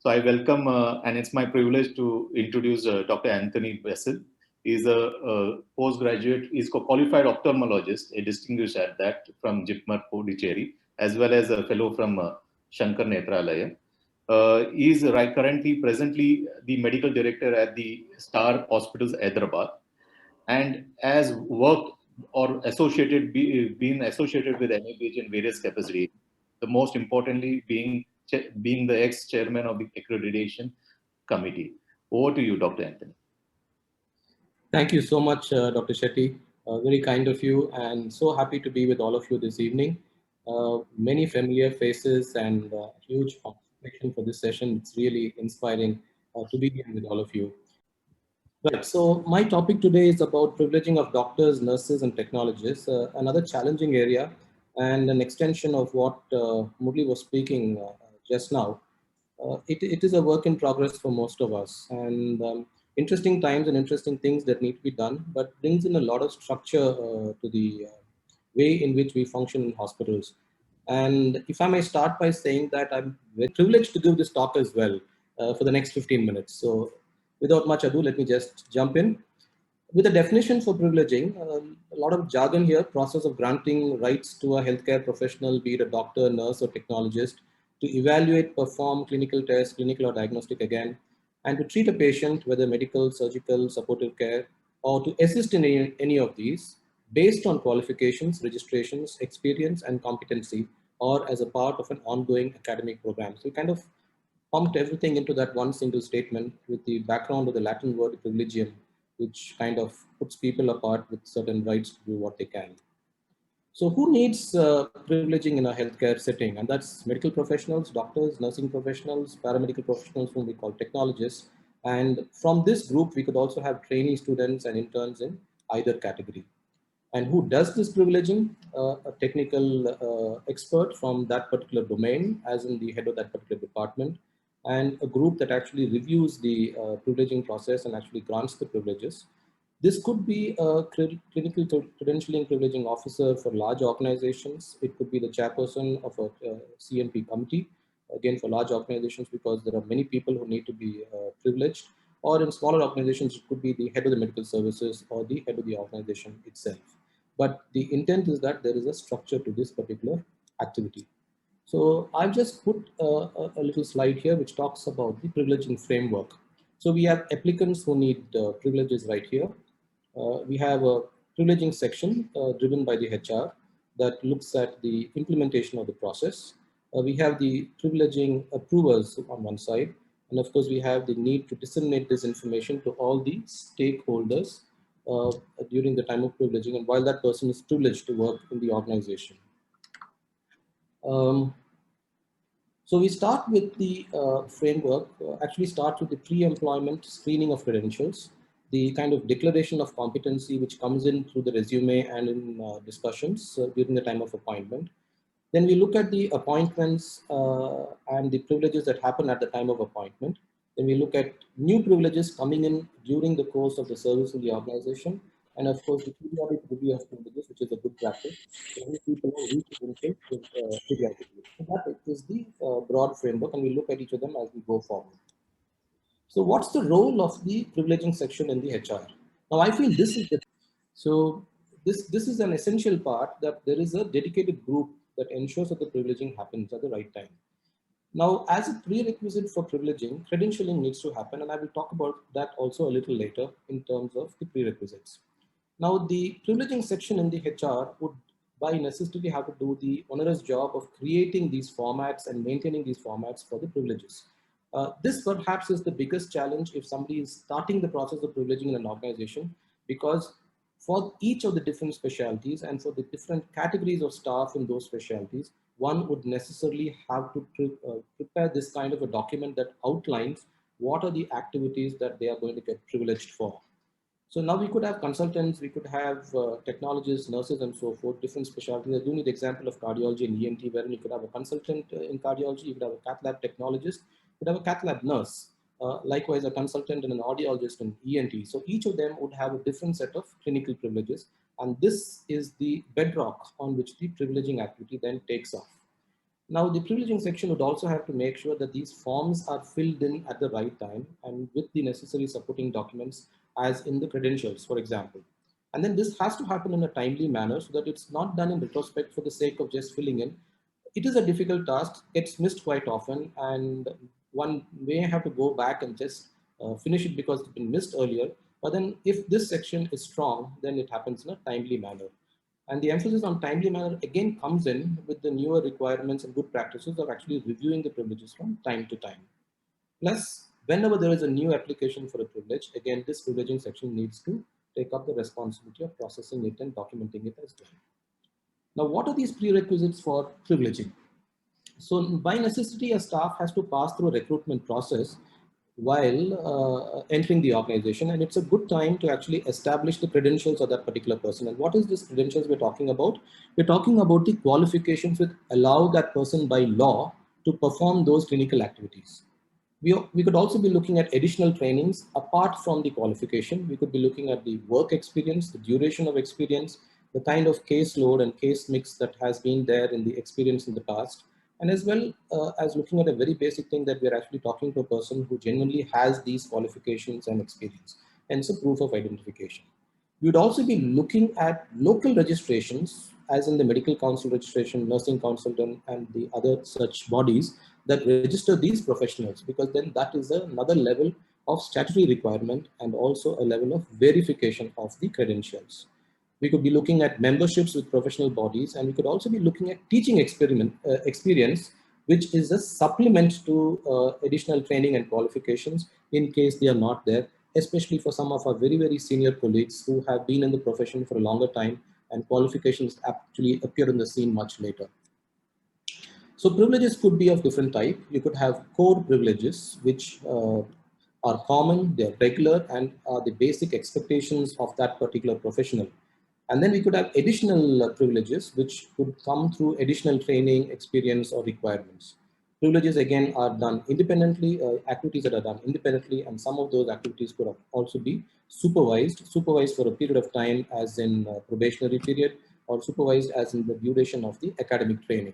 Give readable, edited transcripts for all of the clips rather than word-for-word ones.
So I welcome, and it's my privilege to introduce Dr. Anthony Bessel. He's a postgraduate, he's a qualified ophthalmologist, a distinguished at that from JIPMER, Pondicherry, as well as a fellow from Shankar Netralaya. He is presently the medical director at the Star Hospitals, Hyderabad, and has worked or been associated with NABH in various capacities. The most importantly being the ex-chairman of the accreditation committee. Over to you, Dr. Anthony. Thank you so much, Dr. Shetty. Very kind of you, and so happy to be with all of you this evening. Many familiar faces and huge participation for this session. It's really inspiring to be here with all of you. Right, so my topic today is about privileging of doctors, nurses, and technologists, another challenging area and an extension of what Murli was speaking just now. It is a work in progress for most of us, and interesting times and interesting things that need to be done, but brings in a lot of structure to the way in which we function in hospitals. And if I may start by saying that I'm very privileged to give this talk as well for the next 15 minutes. So without much ado, let me just jump in. With a definition for privileging, a lot of jargon here, process of granting rights to a healthcare professional, be it a doctor, nurse, or technologist, to evaluate, perform clinical tests, clinical or diagnostic again, and to treat a patient, whether medical, surgical, supportive care, or to assist in any of these, based on qualifications, registrations, experience, and competency, or as a part of an ongoing academic program. So we kind of pumped everything into that one single statement with the background of the Latin word privilegium, which kind of puts people apart with certain rights to do what they can. So who needs privileging in a healthcare setting? And that's medical professionals, doctors, nursing professionals, paramedical professionals whom we call technologists. And from this group, we could also have trainee students and interns in either category. And who does this privileging? A technical expert from that particular domain, as in the head of that particular department, and a group that actually reviews the privileging process and actually grants the privileges. This could be a clinical credentialing privileging officer for large organizations. It could be the chairperson of a CNP committee, again for large organizations because there are many people who need to be privileged. Or in smaller organizations, it could be the head of the medical services or the head of the organization itself. But the intent is that there is a structure to this particular activity. So I've just put a little slide here which talks about the privileging framework. So we have applicants who need privileges right here. We have a privileging section driven by the HR that looks at the implementation of the process. We have the privileging approvers on one side. And of course, we have the need to disseminate this information to all the stakeholders during the time of privileging and while that person is privileged to work in the organization. So we start with the framework, actually starts with the pre-employment screening of credentials, the kind of declaration of competency which comes in through the resume and in discussions during the time of appointment. Then we look at the appointments and the privileges that happen at the time of appointment. Then we look at new privileges coming in during the course of the service in the organization. And of course, the periodic review of privileges, which is a good practice. So people periodically. So that is the broad framework, and we look at each of them as we go forward. So what's the role of the privileging section in the HR? Now, I feel this is this is an essential part, that there is a dedicated group that ensures that the privileging happens at the right time. Now, as a prerequisite for privileging, credentialing needs to happen, and I will talk about that also a little later in terms of the prerequisites. Now, the privileging section in the HR would by necessity have to do the onerous job of creating these formats and maintaining these formats for the privileges. This perhaps is the biggest challenge if somebody is starting the process of privileging in an organization, because for each of the different specialties and for the different categories of staff in those specialties, one would necessarily have to prepare this kind of a document that outlines what are the activities that they are going to get privileged for. So now we could have consultants, we could have technologists, nurses, and so forth, different specialties. I do need the example of cardiology and ENT, wherein you could have a consultant in cardiology, you could have a cath lab technologist, you could have a cath lab nurse, likewise a consultant and an audiologist in ENT. So each of them would have a different set of clinical privileges. And this is the bedrock on which the privileging activity then takes off. Now, the privileging section would also have to make sure that these forms are filled in at the right time and with the necessary supporting documents as in the credentials, for example. And then this has to happen in a timely manner so that it's not done in retrospect for the sake of just filling in. It is a difficult task, gets missed quite often, and one may have to go back and just finish it because it's been missed earlier. But then if this section is strong, then it happens in a timely manner. And the emphasis on timely manner again comes in with the newer requirements and good practices of actually reviewing the privileges from time to time. Plus, whenever there is a new application for a privilege, again, this privileging section needs to take up the responsibility of processing it and documenting it as well. Now, what are these prerequisites for privileging? So by necessity, a staff has to pass through a recruitment process while entering the organization, and it's a good time to actually establish the credentials of that particular person. And what is this credentials we're talking about? We're talking about the qualifications that allow that person by law to perform those clinical activities. We could also be looking at additional trainings apart from the qualification. We could be looking at the work experience, the duration of experience, the kind of caseload and case mix that has been there in the experience in the past, and as well as looking at a very basic thing that we're actually talking to a person who genuinely has these qualifications and experience, hence a proof of identification. We would also be looking at local registrations, as in the medical council registration, nursing council, and the other such bodies that register these professionals, because then that is another level of statutory requirement and also a level of verification of the credentials. We could be looking at memberships with professional bodies, and we could also be looking at teaching experience, which is a supplement to additional training and qualifications in case they are not there, especially for some of our very, very senior colleagues who have been in the profession for a longer time and qualifications actually appear on the scene much later. So privileges could be of different type. You could have core privileges, which are common, they're regular, and are the basic expectations of that particular professional. And then we could have additional privileges, which could come through additional training, experience, or requirements. Privileges, again, are done independently, activities that are done independently, and some of those activities could also be supervised for a period of time, as in probationary period, or supervised as in the duration of the academic training.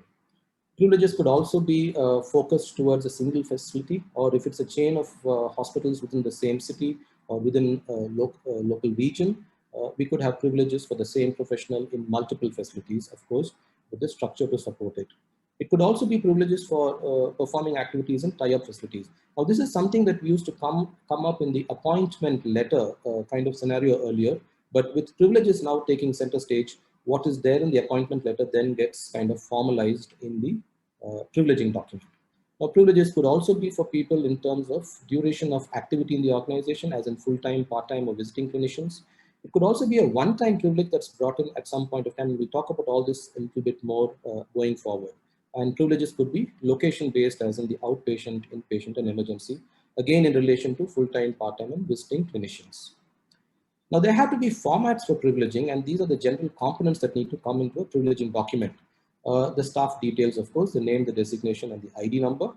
Privileges could also be focused towards a single facility, or if it's a chain of hospitals within the same city or within a local region, we could have privileges for the same professional in multiple facilities, of course, with the structure to support it. It could also be privileges for performing activities in tie-up facilities. Now, this is something that used to come up in the appointment letter kind of scenario earlier, but with privileges now taking center stage, what is there in the appointment letter then gets kind of formalized in the privileging document. Now, privileges could also be for people in terms of duration of activity in the organization, as in full-time, part-time, or visiting clinicians. It could also be a one-time privilege that's brought in at some point of time. We'll talk about all this a little bit more going forward. And privileges could be location-based, as in the outpatient, inpatient, and emergency, again in relation to full-time, part-time, and visiting clinicians. Now, there have to be formats for privileging, and these are the general components that need to come into a privileging document. The staff details, of course, the name, the designation, and the ID number.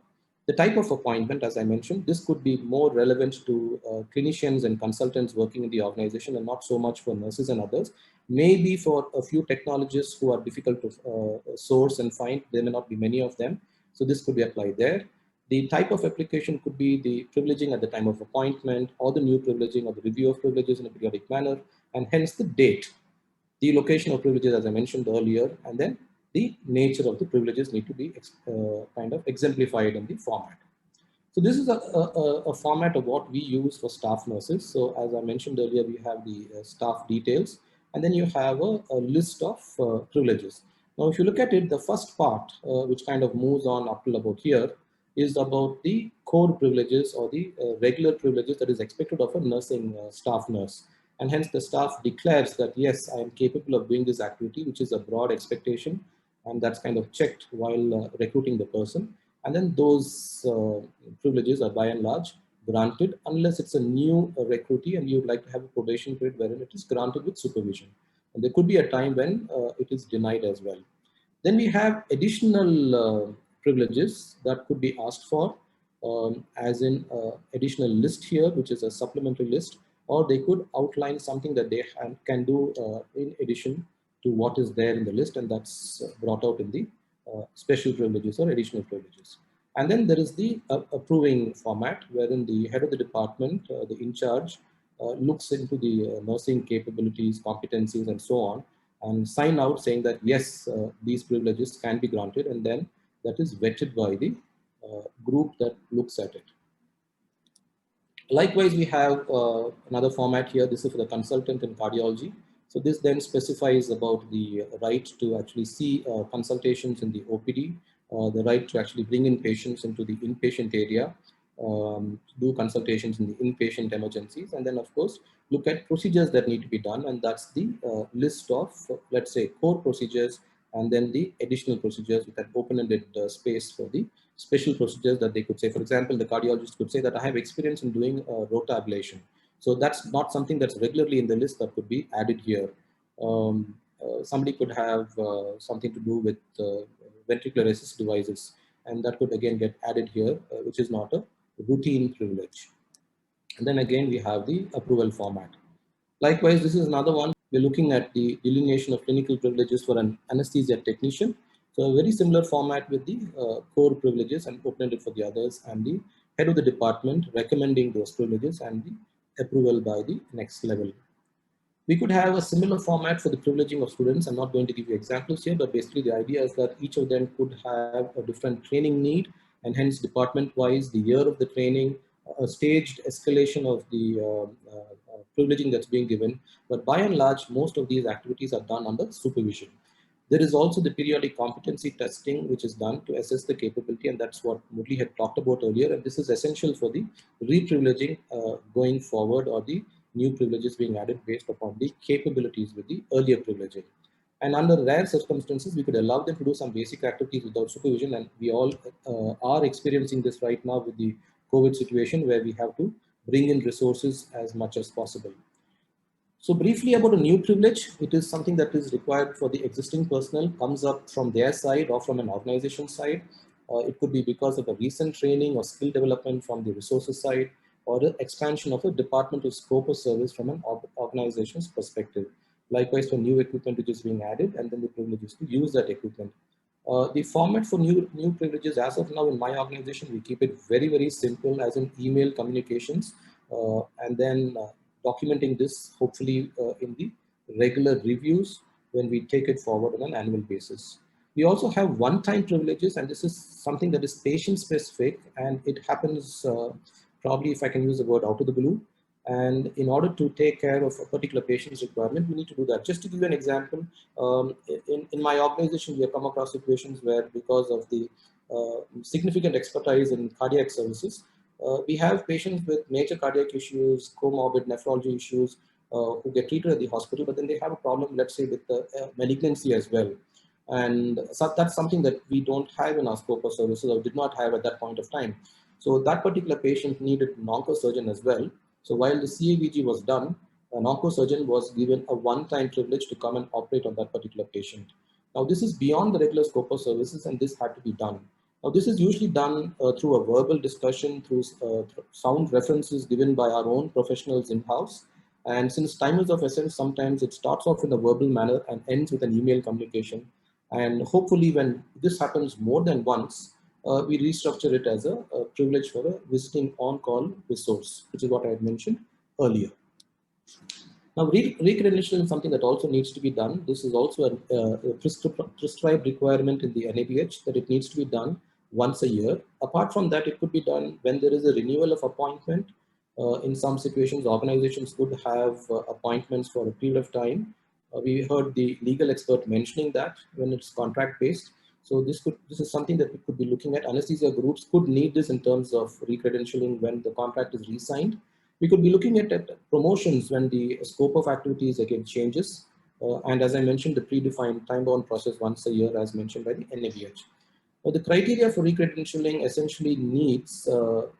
The type of appointment, as I mentioned, this could be more relevant to clinicians and consultants working in the organization and not so much for nurses and others. Maybe for a few technologists who are difficult to source and find, there may not be many of them. So this could be applied there. The type of application could be the privileging at the time of appointment, or the new privileging, or the review of privileges in a periodic manner, and hence the date. The location of privileges, as I mentioned earlier, and then the nature of the privileges need to be kind of exemplified in the format. So this is a format of what we use for staff nurses. So as I mentioned earlier, we have the staff details, and then you have a list of privileges. Now, if you look at it, the first part, which kind of moves on up till about here, is about the core privileges or the regular privileges that is expected of a nursing staff nurse. And hence the staff declares that, yes, I am capable of doing this activity, which is a broad expectation. And that's kind of checked while recruiting the person. And then those privileges are by and large granted, unless it's a new recruitee and you'd like to have a probation period wherein it is granted with supervision. And there could be a time when it is denied as well. Then we have additional privileges that could be asked for, as in additional list here, which is a supplementary list, or they could outline something that they can do in addition to what is there in the list, and that's brought out in the special privileges or additional privileges. And then there is the approving format, wherein the head of the department, the in charge, looks into the nursing capabilities, competencies, and so on, and sign out saying that yes, these privileges can be granted, and then that is vetted by the group that looks at it. Likewise, we have another format here. This is for the consultant in cardiology. So this then specifies about the right to actually see consultations in the OPD, the right to actually bring in patients into the inpatient area, do consultations in the inpatient emergencies, and then of course, look at procedures that need to be done. And that's the list of, let's say, core procedures, and then the additional procedures with an open-ended space for the special procedures that they could say. For example, the cardiologist could say that I have experience in doing rota ablation. So that's not something that's regularly in the list that could be added here. Somebody could have something to do with ventricular assist devices, and that could again get added here, which is not a routine privilege. And then again, we have the approval format. Likewise, this is another one. We're looking at the delineation of clinical privileges for an anesthesia technician. So a very similar format with the core privileges and open-ended for the others, and the head of the department recommending those privileges and the approval by the next level. We could have a similar format for the privileging of students. I'm not going to give you examples here, but basically the idea is that each of them could have a different training need, and hence department-wise, the year of the training, a staged escalation of the privileging that's being given. But by and large, most of these activities are done under supervision. There is also the periodic competency testing, which is done to assess the capability, and that's what Murli had talked about earlier. And this is essential for the re-privileging going forward, or the new privileges being added based upon the capabilities with the earlier privileging. And under rare circumstances, we could allow them to do some basic activities without supervision. And we all are experiencing this right now with the COVID situation, where we have to bring in resources as much as possible. So briefly about a new privilege, it is something that is required for the existing personnel, comes up from their side or from an organization side. It could be because of a recent training or skill development from the resources side, or the expansion of a departmental scope of service from an organization's perspective. Likewise, for new equipment which is being added, and then the privileges to use that equipment. The format for new privileges as of now in my organization, we keep it very, very simple, as in email communications, and then documenting this hopefully in the regular reviews when we take it forward on an annual basis. We also have one-time privileges, and this is something that is patient-specific, and it happens probably, if I can use the word, out of the blue. And in order to take care of a particular patient's requirement, we need to do that. Just to give you an example, in my organization, we have come across situations where, because of the significant expertise in cardiac services, we have patients with major cardiac issues, comorbid nephrology issues, who get treated at the hospital, but then they have a problem, let's say, with the malignancy as well. And so that's something that we don't have in our scope of services, or did not have at that point of time. So that particular patient needed an oncosurgeon as well. So while the CAVG was done, an oncosurgeon was given a one-time privilege to come and operate on that particular patient. Now, this is beyond the regular scope of services, and this had to be done. Now, this is usually done through a verbal discussion, through sound references given by our own professionals in-house. And since time is of essence, sometimes it starts off in a verbal manner and ends with an email communication. And hopefully when this happens more than once, we restructure it as a privilege for a visiting on-call resource, which is what I had mentioned earlier. Now, re-credentialing is something that also needs to be done. This is also a prescribed requirement in the NABH, that it needs to be done once a year. Apart from that, it could be done when there is a renewal of appointment. In some situations, organizations could have appointments for a period of time. We heard the legal expert mentioning that when it's contract-based. So this is something that we could be looking at. Anesthesia groups could need this in terms of re-credentialing when the contract is re-signed. We could be looking at promotions when the scope of activities again changes. And as I mentioned, the predefined time-bound process once a year, as mentioned by the NABH. The criteria for re-credentialing essentially needs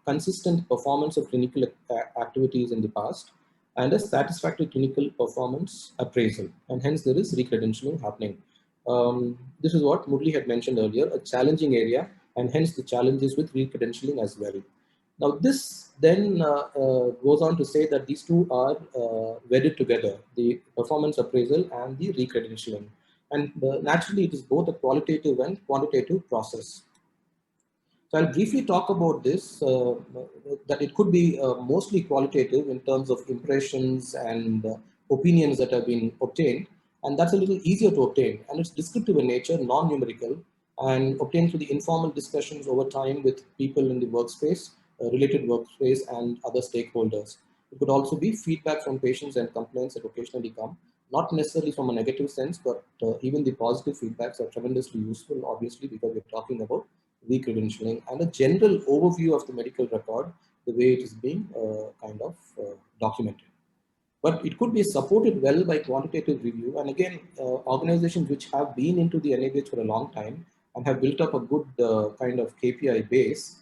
consistent performance of clinical activities in the past, and a satisfactory clinical performance appraisal. And hence there is re-credentialing happening. This is what Murli had mentioned earlier, a challenging area, and hence the challenges with re-credentialing as well. Now this then goes on to say that these two are wedded together, the performance appraisal and the re-credentialing. And naturally, it is both a qualitative and quantitative process. So I'll briefly talk about this, that it could be mostly qualitative in terms of impressions and opinions that have been obtained. And that's a little easier to obtain. And it's descriptive in nature, non-numerical, and obtained through the informal discussions over time with people in the workspace, related workspace, and other stakeholders. It could also be feedback from patients and complaints that occasionally come, not necessarily from a negative sense, but even the positive feedbacks are tremendously useful, obviously, because we're talking about re-credentialing and a general overview of the medical record, the way it is being documented. But it could be supported well by quantitative review. And again, organizations which have been into the NABH for a long time and have built up a good kind of KPI base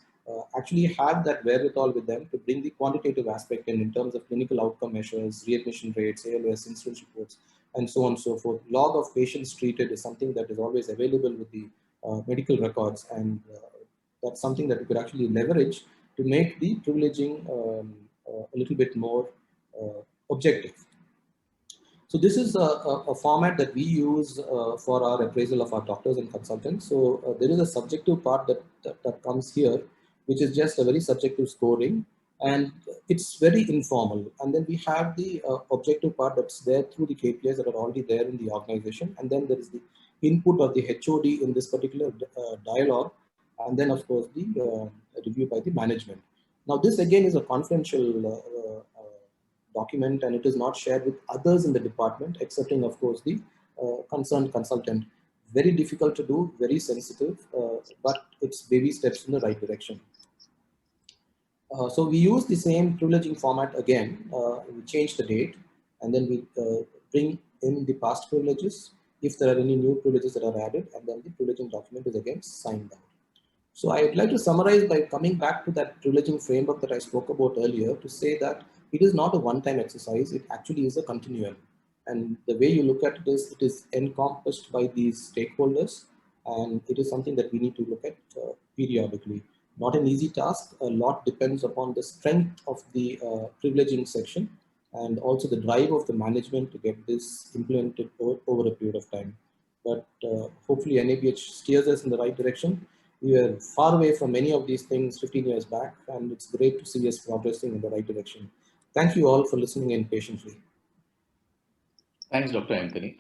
actually have that wherewithal with them to bring the quantitative aspect in terms of clinical outcome measures, readmission rates, ALOS, incidence reports, and so on and so forth. Log of patients treated is something that is always available with the medical records, and that's something that we could actually leverage to make the privileging a little bit more objective. So this is a format that we use for our appraisal of our doctors and consultants. So there is a subjective part that comes here, which is just a very subjective scoring, and it's very informal. And then we have the objective part that's there through the KPIs that are already there in the organization. And then there is the input of the HOD in this particular dialogue. And then of course the review by the management. Now this again is a confidential document, and it is not shared with others in the department, excepting of course the concerned consultant. Very difficult to do, very sensitive, but it's baby steps in the right direction. So we use the same privileging format again. We change the date, and then we bring in the past privileges if there are any new privileges that are added, and then the privileging document is again signed out. So I would like to summarize by coming back to that privileging framework that I spoke about earlier to say that it is not a one-time exercise, it actually is a continuum. And the way you look at it is encompassed by these stakeholders, and it is something that we need to look at periodically. Not an easy task, a lot depends upon the strength of the privileging section and also the drive of the management to get this implemented over a period of time. But hopefully NABH steers us in the right direction. We were far away from many of these things 15 years back, and it's great to see us progressing in the right direction. Thank you all for listening in patiently. Thanks, Dr. Anthony.